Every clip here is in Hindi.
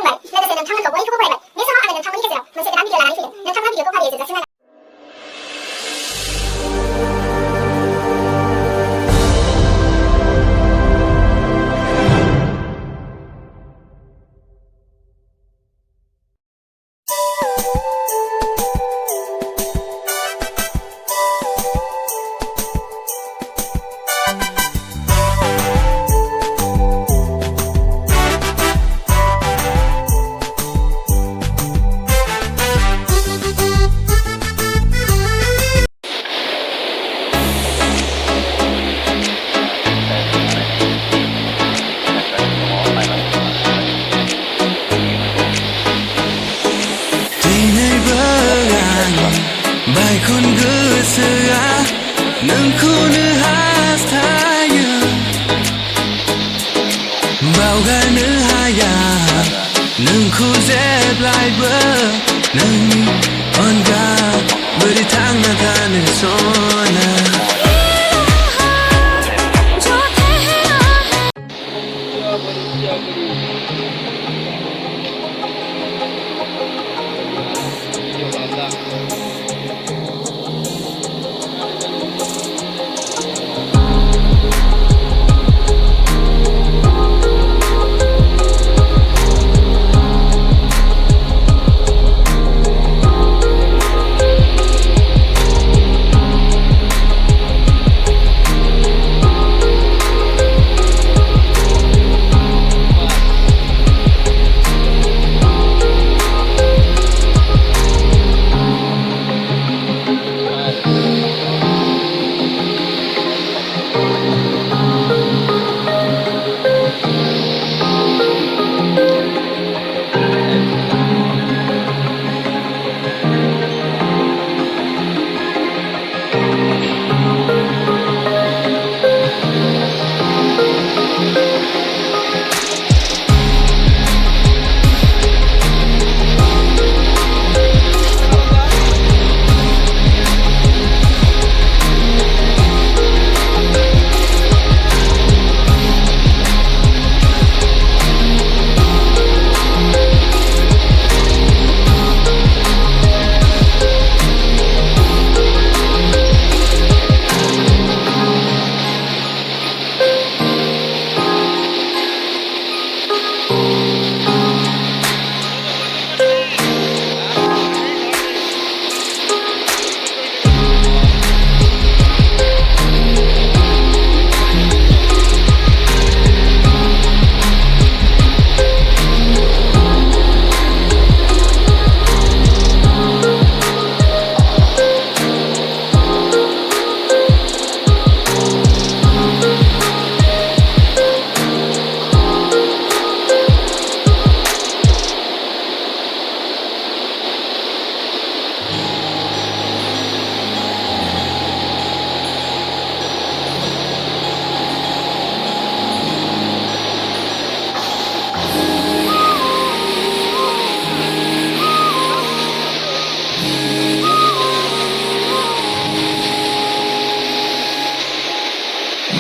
말 레드세는 탕은 거고 이거 말 내서 하면 탕이 계세요 문세 남이 결라 아니 는 탕나 비교 파리에 진짜 순간 Baikun gusea nengkunu hastaya Bauga nehaya nengku zeblai ber Nengi onga beri tangan kanan sona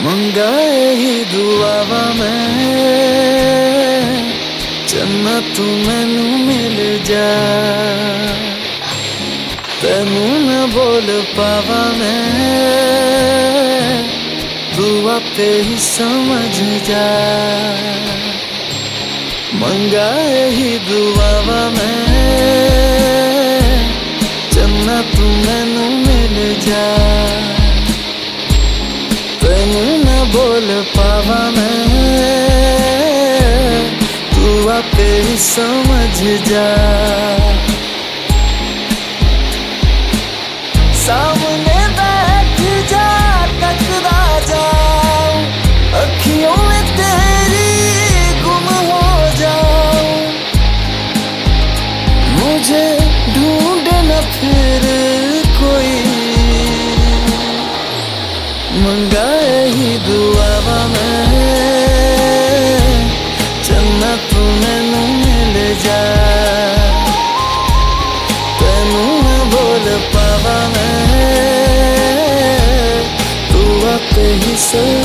मंगाए ही दुआवा मैं चन्ना तू मैनू मिल जा तेनू न बोल पावा मैं तू आपे ही समझ जा मंगाए ही दुआवा मैं चन्ना तू मैनू मिल जा तेनू न बोल पावा मैं तू आपे ही समझ जा सामने बैठ जा टकरा जाऊं अखियों में तेरी गुम हो जाऊं मुझे ढूंढ न फिर कोई मंगाए ही दुआवा मैं चन्ना तू मैनू मिल जा तेनू न बोल पावा मैं तू आपे ही समझ